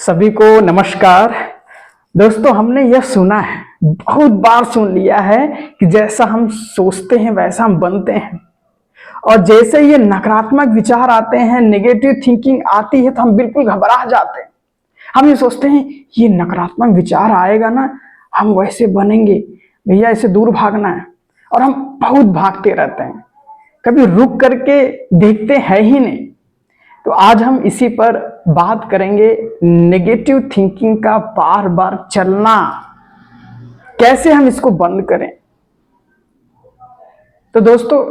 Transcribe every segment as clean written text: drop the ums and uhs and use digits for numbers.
सभी को नमस्कार। दोस्तों, हमने यह सुना है, बहुत बार सुन लिया है कि जैसा हम सोचते हैं वैसा हम बनते हैं। और जैसे ये नकारात्मक विचार आते हैं, नेगेटिव थिंकिंग आती है, तो हम बिल्कुल घबरा जाते हैं। हम ये सोचते हैं ये नकारात्मक विचार आएगा ना, हम वैसे बनेंगे, भैया इसे दूर भागना है। और हम बहुत भागते रहते हैं, कभी रुक करके देखते हैं ही नहीं। तो आज हम इसी पर बात करेंगे, नेगेटिव थिंकिंग का बार बार चलना, कैसे हम इसको बंद करें। तो दोस्तों,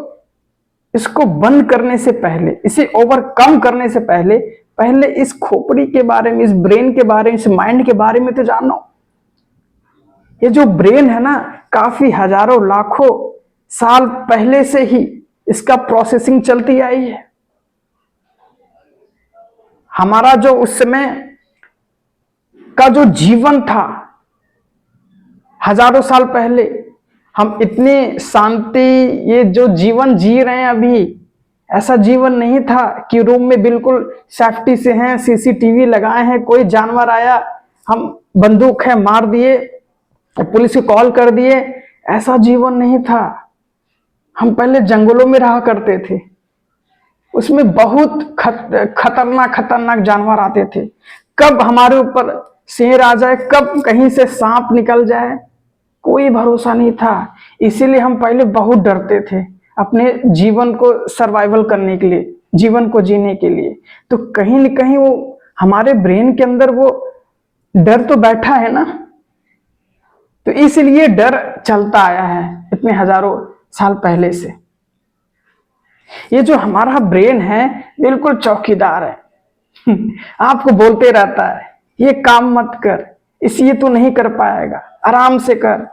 इसको बंद करने से पहले, इसे ओवरकम करने से पहले इस खोपड़ी के बारे में, इस ब्रेन के बारे में, इस माइंड के बारे में तो जानो। ये जो ब्रेन है ना, काफी हजारों लाखों साल पहले से ही इसका प्रोसेसिंग चलती आई है। हमारा जो उस समय का जो जीवन था, हजारों साल पहले, हम इतनी शांति, ये जो जीवन जी रहे हैं अभी, ऐसा जीवन नहीं था कि रूम में बिल्कुल सेफ्टी से हैं, सीसीटीवी लगाए हैं, कोई जानवर आया हम बंदूक है मार दिए, पुलिस को कॉल कर दिए। ऐसा जीवन नहीं था। हम पहले जंगलों में रहा करते थे, उसमें बहुत खतरनाक जानवर आते थे। कब हमारे ऊपर शेर आ जाए, कब कहीं से सांप निकल जाए, कोई भरोसा नहीं था। इसीलिए हम पहले बहुत डरते थे अपने जीवन को सर्वाइवल करने के लिए, जीवन को जीने के लिए। तो कहीं न कहीं वो हमारे ब्रेन के अंदर वो डर तो बैठा है ना, तो इसलिए डर चलता आया है इतने हजारों साल पहले से। ये जो हमारा ब्रेन है बिल्कुल चौकीदार है। आपको बोलते रहता है ये काम मत कर, इसलिए तू नहीं कर पाएगा, आराम से कर।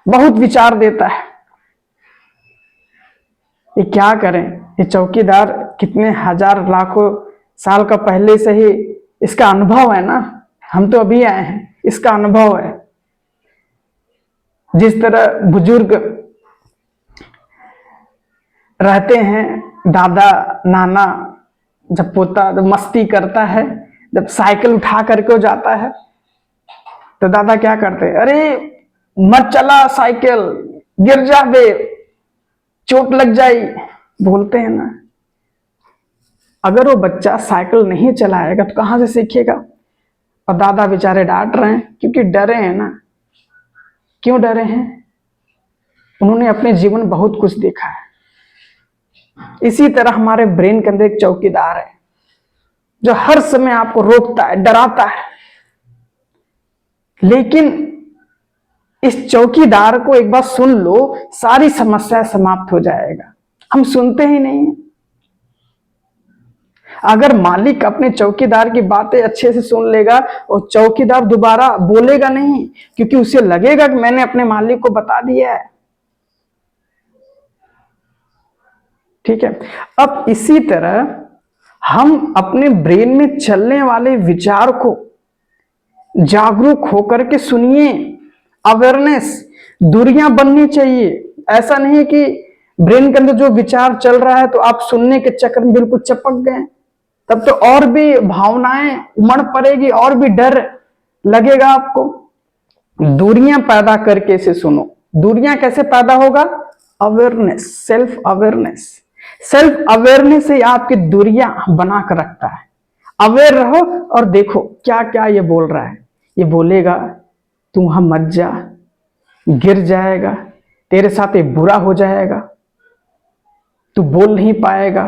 बहुत विचार देता है। ये क्या करें, ये चौकीदार कितने हजार लाखों साल का पहले से ही इसका अनुभव है ना। हम तो अभी आए हैं, इसका अनुभव है। जिस तरह बुजुर्ग रहते हैं, दादा नाना, जब पोता जब मस्ती करता है, जब साइकिल उठा करके जाता है, तो दादा क्या करते हैं, अरे मत चला साइकिल, गिर जाबे, चोट लग जाई, बोलते हैं ना। अगर वो बच्चा साइकिल नहीं चलाएगा तो कहां से सीखेगा। और दादा बेचारे डांट रहे हैं क्योंकि डरे हैं ना। क्यों डरे हैं? उन्होंने अपने जीवन बहुत कुछ देखा है। इसी तरह हमारे ब्रेन के अंदर एक चौकीदार है जो हर समय आपको रोकता है, डराता है। लेकिन इस चौकीदार को एक बार सुन लो, सारी समस्या समाप्त हो जाएगा। हम सुनते ही नहीं है। अगर मालिक अपने चौकीदार की बातें अच्छे से सुन लेगा और चौकीदार दोबारा बोलेगा नहीं, क्योंकि उसे लगेगा कि मैंने अपने मालिक को बता दिया है। ठीक है। अब इसी तरह हम अपने ब्रेन में चलने वाले विचार को जागरूक होकर के सुनिए। अवेयरनेस, दूरियां बननी चाहिए। ऐसा नहीं कि ब्रेन के अंदर जो विचार चल रहा है तो आप सुनने के चक्कर में बिल्कुल चिपक गए, तब तो और भी भावनाएं उमड़ पड़ेगी, और भी डर लगेगा आपको। दूरियां पैदा करके इसे सुनो। दूरियां कैसे पैदा होगा? Awareness, self awareness. Self awareness से आपकी दूरियां बना कर रखता है। अवेयर रहो और देखो क्या क्या ये बोल रहा है। ये बोलेगा तू वहां मत जा, गिर जाएगा, तेरे साथ ये बुरा हो जाएगा, तू बोल नहीं पाएगा,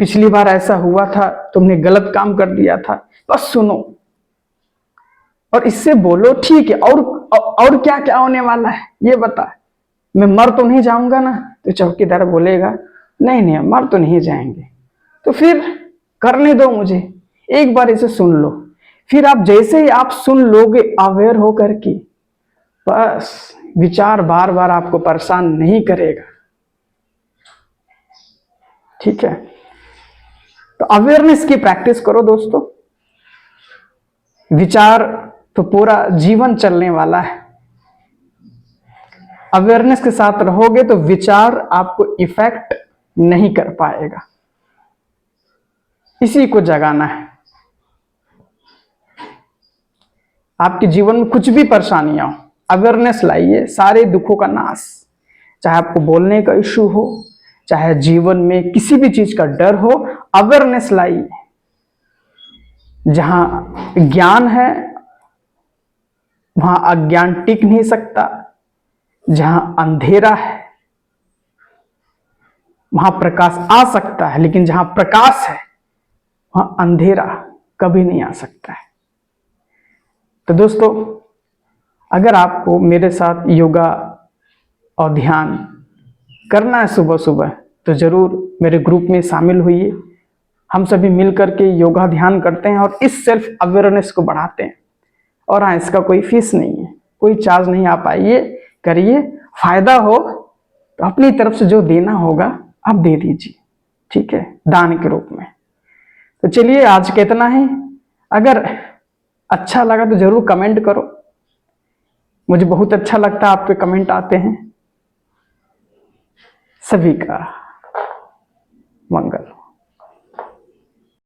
पिछली बार ऐसा हुआ था, तुमने गलत काम कर दिया था। बस सुनो और इससे बोलो ठीक है, और क्या क्या होने वाला है ये बता, मैं मर तो नहीं जाऊंगा ना। तो चौकीदार बोलेगा नहीं नहीं, मर तो नहीं जाएंगे, तो फिर करने दो मुझे, एक बार इसे सुन लो। फिर आप जैसे ही आप सुन लोगे अवेयर होकर के, बस विचार बार बार आपको परेशान नहीं करेगा। ठीक है। तो अवेयरनेस की प्रैक्टिस करो दोस्तों। विचार तो पूरा जीवन चलने वाला है। अवेयरनेस के साथ रहोगे तो विचार आपको इफेक्ट नहीं कर पाएगा। इसी को जगाना है। आपके जीवन में कुछ भी परेशानियां हो, अवेयरनेस लाइए, सारे दुखों का नाश। चाहे आपको बोलने का इश्यू हो, चाहे जीवन में किसी भी चीज का डर हो, अवेयरनेस लाइए। जहां ज्ञान है वहां अज्ञान टिक नहीं सकता। जहां अंधेरा है वहां प्रकाश आ सकता है, लेकिन जहां प्रकाश है वहां अंधेरा कभी नहीं आ सकता है। तो दोस्तों, अगर आपको मेरे साथ योगा और ध्यान करना है सुबह सुबह, तो जरूर मेरे ग्रुप में शामिल होइए। हम सभी मिलकर के योगा ध्यान करते हैं और इस सेल्फ अवेयरनेस को बढ़ाते हैं। और हाँ, इसका कोई फीस नहीं है, कोई चार्ज नहीं। आप आइए, करिए, फायदा हो तो अपनी तरफ से जो देना होगा आप दे दीजिए, ठीक है, दान के रूप में। तो चलिए, आज का इतना ही। अगर अच्छा लगा तो जरूर कमेंट करो, मुझे बहुत अच्छा लगता है आपके कमेंट आते हैं। सभी का